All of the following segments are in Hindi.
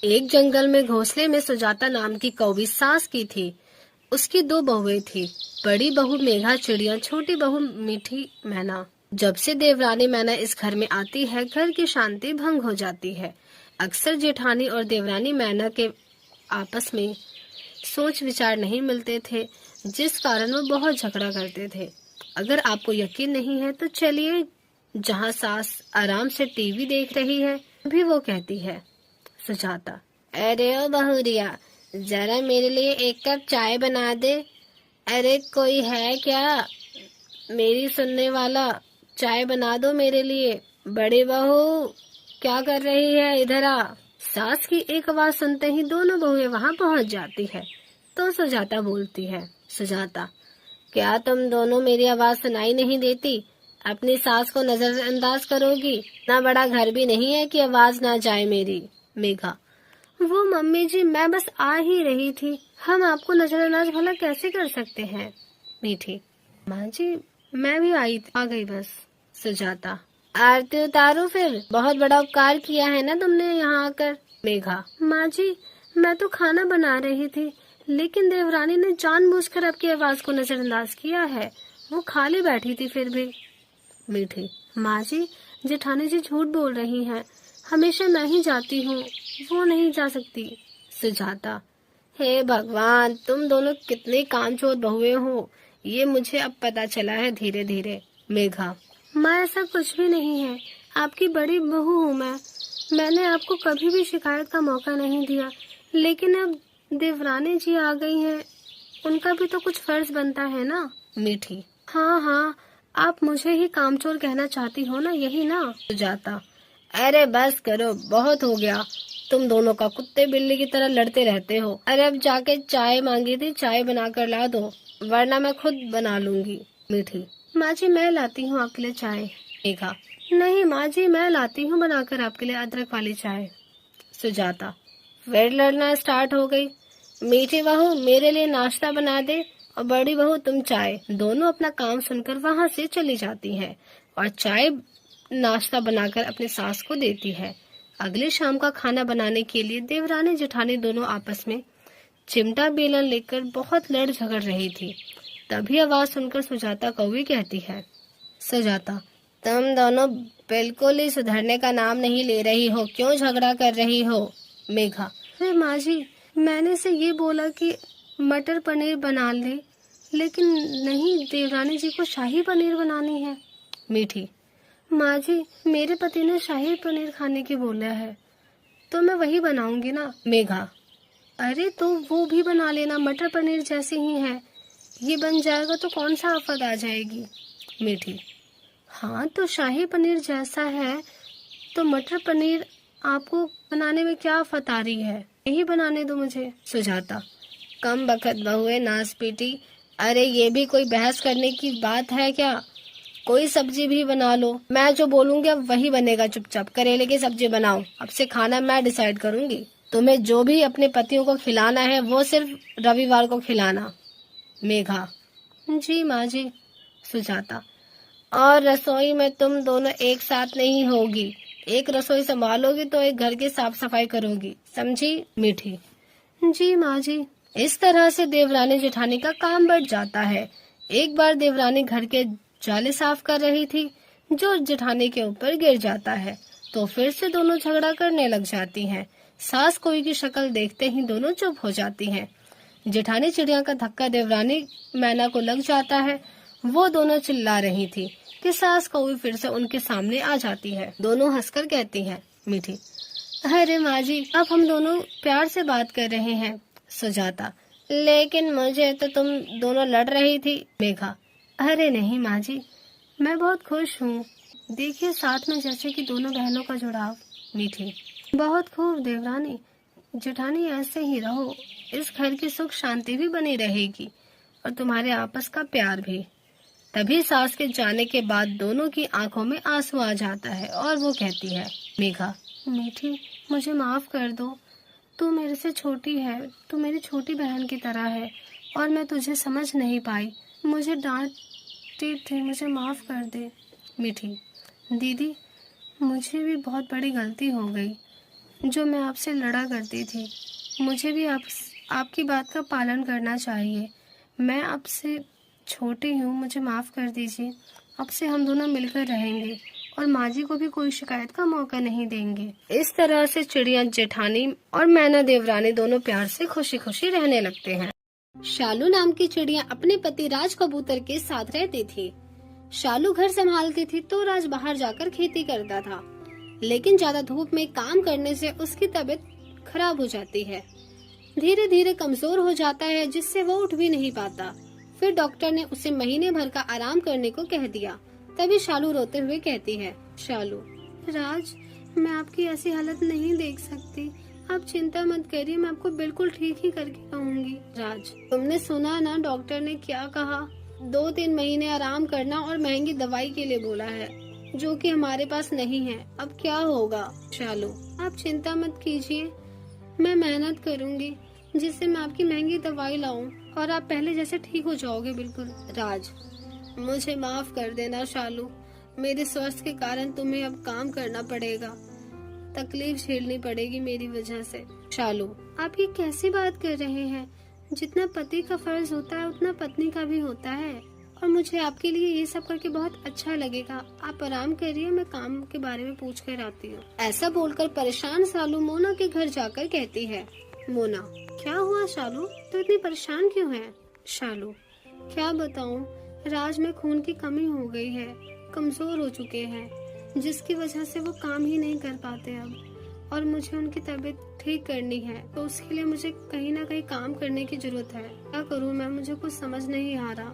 एक जंगल में घोंसले में सुजाता नाम की कौवी सास की थी। उसकी दो बहुएं थी, बड़ी बहू मेघा चिड़िया, छोटी बहू मीठी मैना। जब से देवरानी मैना इस घर में आती है, घर की शांति भंग हो जाती है। अक्सर जेठानी और देवरानी मैना के आपस में सोच विचार नहीं मिलते थे, जिस कारण वो बहुत झगड़ा करते थे। अगर आपको यकीन नहीं है तो चलिए, जहाँ सास आराम से टीवी देख रही है, अभी वो कहती है, सुजाता, अरे ओ बहुरिया, जरा मेरे लिए एक कप चाय बना दे। अरे कोई है क्या मेरी सुनने वाला? चाय बना दो मेरे लिए। बड़ी बहू, क्या कर रही है? इधर आ। सास की एक आवाज सुनते ही दोनों बहुएं वहां पहुंच जाती है। तो सुजाता बोलती है, सुजाता, क्या तुम दोनों मेरी आवाज सुनाई नहीं देती? अपनी सास को नजरअंदाज करोगी? इतना बड़ा घर भी नहीं है कि आवाज ना जाए मेरी। मेघा, वो मम्मी जी, मैं बस आ ही रही थी, हम आपको नजरअंदाज भला कैसे कर सकते हैं? मीठी, माँ जी, मैं भी आ गई बस। सुजाता, आरती उतारो फिर, बहुत बड़ा उपकार किया है ना तुमने यहाँ आकर। मेघा, माँ जी, मैं तो खाना बना रही थी, लेकिन देवरानी ने जानबूझकर आपकी आवाज को नजरअंदाज किया है। वो खाली बैठी थी फिर भी। मीठी, माँ जी, जेठानी जी झूठ बोल रही हैं, हमेशा मैं ही जाती हूँ, वो नहीं जा सकती। सुजाता, हे भगवान, तुम दोनों कितने कामचोर बहुए हो, ये मुझे अब पता चला है धीरे धीरे। मेघा, माँ ऐसा कुछ भी नहीं है, आपकी बड़ी बहू हूँ मैं। मैंने आपको कभी भी शिकायत का मौका नहीं दिया, लेकिन अब देवरानी जी आ गई हैं, उनका भी तो कुछ फर्ज बनता है ना। मीठी, हाँ हाँ, आप मुझे ही कामचोर कहना चाहती हो ना, यही ना। सुजाता, अरे बस करो, बहुत हो गया, तुम दोनों का कुत्ते बिल्ली की तरह लड़ते रहते हो। अरे अब जाके चाय मांगी थी, चाय बनाकर ला दो, वरना मैं खुद बना लूंगी। मीठी, माँ जी, मैं लाती हूँ आपके लिए चाय। मेघा, नहीं माँ जी, मैं लाती हूँ बनाकर आपके लिए अदरक वाली चाय। सुजाता, फिर लड़ना स्टार्ट हो गई। मीठी बहू, मेरे लिए नाश्ता बना दे, और बड़ी बहू तुम चाय। दोनों अपना काम सुनकर वहाँ से चली जाती हैं और चाय नाश्ता बनाकर अपने सास को देती है। अगले शाम का खाना बनाने के लिए देवरानी जेठानी दोनों आपस में चिमटा बेलन लेकर बहुत लड़ झगड़ रही थी। तभी आवाज सुनकर सुजाता कौवी कहती है, सुजाता, तुम दोनों बिल्कुल ही सुधरने का नाम नहीं ले रही हो, क्यों झगड़ा कर रही हो? मेघा, अरे माँ जी, मैंने से ये बोला कि मटर पनीर बना ले, लेकिन नहीं, देवरानी जी को शाही पनीर बनानी है। मीठी, माँ जी, मेरे पति ने शाही पनीर खाने की बोला है, तो मैं वही बनाऊंगी ना। मेघा, अरे तो वो भी बना लेना, मटर पनीर जैसे ही है, ये बन जाएगा तो कौन सा आफत आ जाएगी। मीठी, हाँ तो शाही पनीर जैसा है तो मटर पनीर आपको बनाने में क्या आफत आ रही है, यही बनाने दो मुझे। सुजाता, कम बखत बहुए नास पीटी, अरे ये भी कोई बहस करने की बात है क्या? कोई सब्जी भी बना लो, मैं जो बोलूंगी अब वही बनेगा। चुपचाप करेले की सब्जी बनाओ, अब से खाना मैं डिसाइड करूंगी। तुम्हें जो भी अपने पतियों को खिलाना है वो सिर्फ रविवार को खिलाना। मेघा, जी माँ जी। सुजाता, और रसोई में तुम दोनों एक साथ नहीं होगी, एक रसोई संभालोगी तो एक घर की साफ सफाई करोगी, समझी? मीठी, जी माँ जी। इस तरह से देवरानी जेठानी का काम बढ़ जाता है। एक बार देवरानी घर के जाले साफ कर रही थी, जो जेठानी के ऊपर गिर जाता है, तो फिर से दोनों झगड़ा करने लग जाती हैं। सास कोई की शक्ल देखते ही दोनों चुप हो जाती हैं। जेठानी चिड़िया का धक्का देवरानी मैना को लग जाता है। वो दोनों चिल्ला रही थी कि सास कौवी फिर से उनके सामने आ जाती है। दोनों हंसकर कहती हैं, मीठी, अरे माँ जी, अब हम दोनों प्यार से बात कर रहे हैं। सुजाता, लेकिन मुझे तो तुम दोनों लड़ रही थी। मेघा, अरे नहीं माँ जी, मैं बहुत खुश हूँ, देखिए साथ में जैसे कि दोनों बहनों का जुड़ाव। मीठी, बहुत खूब देवरानी जेठानी, ऐसे ही रहो, इस घर की सुख शांति भी बनी रहेगी और तुम्हारे आपस का प्यार भी। तभी सास के जाने के बाद दोनों की आंखों में आंसू आ जाता है और वो कहती है, मेघा, मीठी, मुझे माफ कर दो, तू मेरे से छोटी है, तू मेरी छोटी बहन की तरह है और मैं तुझे समझ नहीं पाई, मुझे डांटती थी, मुझे माफ कर दे। मीठी, दीदी, मुझे भी बहुत बड़ी गलती हो गई, जो मैं आपसे लड़ा करती थी। मुझे भी आपकी बात का पालन करना चाहिए। मैं आपसे छोटी हूँ, मुझे माफ़ कर दीजिए। अब से हम दोनों मिलकर रहेंगे और माँ जी को भी कोई शिकायत का मौका नहीं देंगे। इस तरह से चिड़िया जेठानी और मैना देवरानी दोनों प्यार से खुशी खुशी रहने लगते हैं। शालू नाम की चिड़िया अपने पति राज कबूतर के साथ रहती थी। शालू घर संभालती थी तो राज बाहर जाकर खेती करता था, लेकिन ज्यादा धूप में काम करने से उसकी तबीयत खराब हो जाती है। धीरे धीरे कमजोर हो जाता है, जिससे वो उठ भी नहीं पाता। फिर डॉक्टर ने उसे महीने भर का आराम करने को कह दिया। तभी शालू रोते हुए कहती है, शालू, राज, मैं आपकी ऐसी हालत नहीं देख सकती। आप चिंता मत करिए, मैं आपको बिल्कुल ठीक ही करके रहूंगी। राज, तुमने सुना ना डॉक्टर ने क्या कहा? 2-3 महीने आराम करना और महंगी दवाई के लिए बोला है, जो कि हमारे पास नहीं है। अब क्या होगा? शालू, आप चिंता मत कीजिए, मैं मेहनत करूंगी जिससे मैं आपकी महंगी दवाई लाऊं और आप पहले जैसे ठीक हो जाओगे बिल्कुल। राज, मुझे माफ कर देना शालू, मेरे स्वास्थ्य के कारण तुम्हें अब काम करना पड़ेगा, तकलीफ झेलनी पड़ेगी मेरी वजह से। शालू, आप ये कैसी बात कर रहे हैं? जितना पति का फर्ज होता है उतना पत्नी का भी होता है, और मुझे आपके लिए ये सब करके बहुत अच्छा लगेगा। आप आराम करिए, मैं काम के बारे में पूछ कर आती हूँ। ऐसा बोलकर परेशान शालू मोना के घर जाकर कहती है, मोना, क्या हुआ शालू, तो इतनी परेशान क्यों है? शालू, क्या बताऊँ, राज में खून की कमी हो गई है, कमजोर हो चुके हैं, जिसकी वजह से वो काम ही नहीं कर पाते अब, और मुझे उनकी तबीयत ठीक करनी है, तो उसके लिए मुझे कहीं ना कहीं काम करने की जरूरत है। क्या करूँ मैं, मुझे कुछ समझ नहीं आ रहा।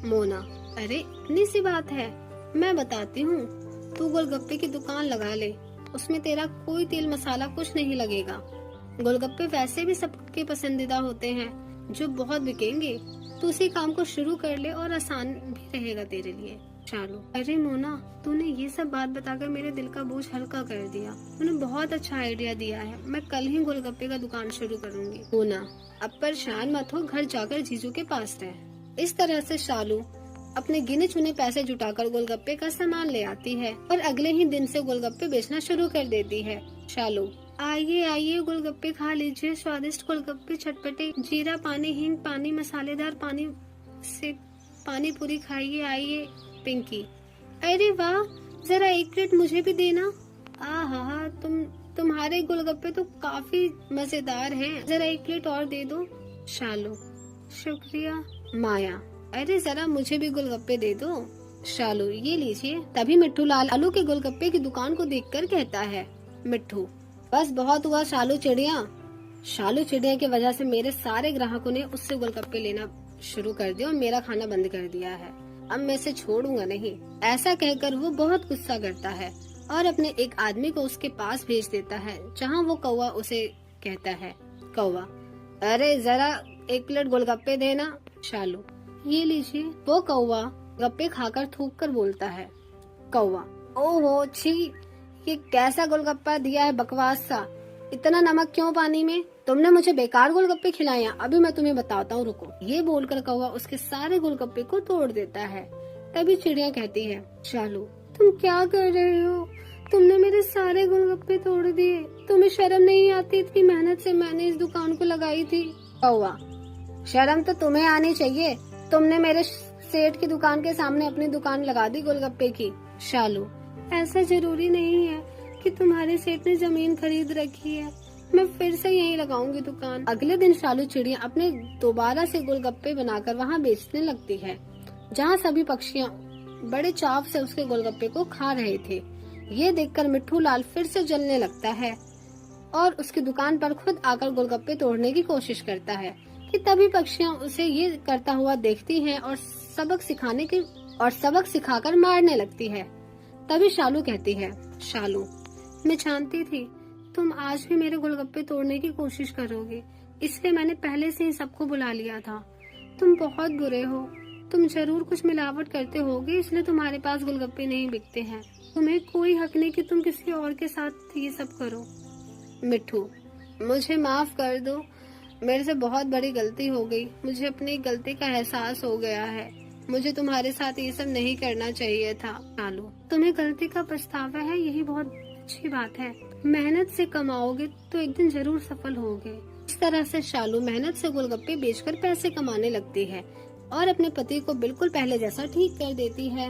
मोना, अरे इतनी सी बात है, मैं बताती हूँ। तू गोलगप्पे की दुकान लगा ले, उसमें तेरा कोई तेल मसाला कुछ नहीं लगेगा। गोलगप्पे वैसे भी सबके पसंदीदा होते हैं, जो बहुत बिकेंगे। तू उसी काम को शुरू कर ले और आसान भी रहेगा तेरे लिए। शालू, अरे मोना, तूने ये सब बात बताकर मेरे दिल का बोझ हल्का कर दिया। तूने बहुत अच्छा आइडिया दिया है, मैं कल ही गोलगप्पे का दुकान शुरू करूंगी। मोना, अब परेशान मत हो, घर जाकर जीजू के पास रह। इस तरह से शालू अपने गिने चुने पैसे जुटाकर गोलगप्पे का सामान ले आती है और अगले ही दिन से गोलगप्पे बेचना शुरू कर देती है। शालू, आइए आइए, गोलगप्पे खा लीजिए, स्वादिष्ट गोलगप्पे, चटपटे, जीरा पानी, हींग पानी, मसालेदार पानी से पानी पूरी खाइए, आइए। पिंकी, अरे वाह, जरा 1 प्लेट मुझे भी देना। आहा, तुम्हारे गोलगप्पे तो काफी मजेदार हैं, जरा 1 प्लेट और दे दो। शालू, शुक्रिया। माया, अरे जरा मुझे भी गोलगप्पे दे दो। शालू, ये लीजिए। तभी मिट्टू लाल आलू के गोलगप्पे की दुकान को देखकर कहता है, मिट्टू, बस बहुत हुआ शालू चिड़िया। शालू चिड़िया की वजह से मेरे सारे ग्राहकों ने उससे गोलगप्पे लेना शुरू कर दिया और मेरा खाना बंद कर दिया है। अब मैं इसे छोड़ूंगा नहीं। ऐसा कहकर वो बहुत गुस्सा करता है और अपने एक आदमी को उसके पास भेज देता है, जहाँ वो कौवा उसे कहता है, कौवा, अरे जरा 1 प्लेट गोलगप्पे देना। शालू, ये लीजिए। वो कौवा गप्पे खाकर थूक कर बोलता है, कौवा, ओहो छी, ये कैसा गोलगप्पा दिया है, बकवास सा, इतना नमक क्यों पानी में? तुमने मुझे बेकार गोलगप्पे खिलाए, अभी मैं तुम्हें बताता हूँ, रुको। ये बोलकर कौवा उसके सारे गोलगप्पे को तोड़ देता है। तभी चिड़िया कहती है, शालू, तुम क्या कर रहे हो? तुमने मेरे सारे गोलगप्पे तोड़ दिए। तुम्हें शर्म नहीं आती? इतनी मेहनत से मैंने इस दुकान को लगाई थी। कौवा, शर्म तो तुम्हें आनी चाहिए, तुमने मेरे सेठ की दुकान के सामने अपनी दुकान लगा दी गोलगप्पे की। शालू, ऐसा जरूरी नहीं है कि तुम्हारे सेठ ने जमीन खरीद रखी है, मैं फिर से यहीं लगाऊंगी दुकान। अगले दिन शालू चिड़िया अपने दोबारा से गोलगप्पे बनाकर वहाँ बेचने लगती है, जहाँ सभी पक्षियाँ बड़े चाव से उसके गोलगप्पे को खा रहे थे। ये देखकर मिट्टू लाल फिर से जलने लगता है और उसकी दुकान पर खुद आकर गोलगप्पे तोड़ने की कोशिश करता है कि तभी पक्षियाँ उसे ये करता हुआ देखती हैं और सबक सिखाकर मारने लगती है। तभी शालू कहती है, शालू, मैं जानती थी तुम आज भी मेरे गोलगप्पे तोड़ने की कोशिश करोगे, इसलिए मैंने पहले से ही सबको बुला लिया था। तुम बहुत बुरे हो, तुम जरूर कुछ मिलावट करते होगे, इसलिए तुम्हारे पास गोलगप्पे नहीं बिकते हैं। तुम्हें कोई हक नहीं कि तुम किसी और के साथ ये सब करो। मिट्टू, मुझे माफ कर दो, मेरे से बहुत बड़ी गलती हो गई, मुझे अपनी गलती का एहसास हो गया है, मुझे तुम्हारे साथ ये सब नहीं करना चाहिए था। शालू, तुम्हें गलती का पछतावा है, यही बहुत अच्छी बात है। मेहनत से कमाओगे तो एक दिन जरूर सफल होगे। इस तरह से शालू मेहनत से गोलगप्पे बेचकर पैसे कमाने लगती है और अपने पति को बिल्कुल पहले जैसा ठीक कर देती है।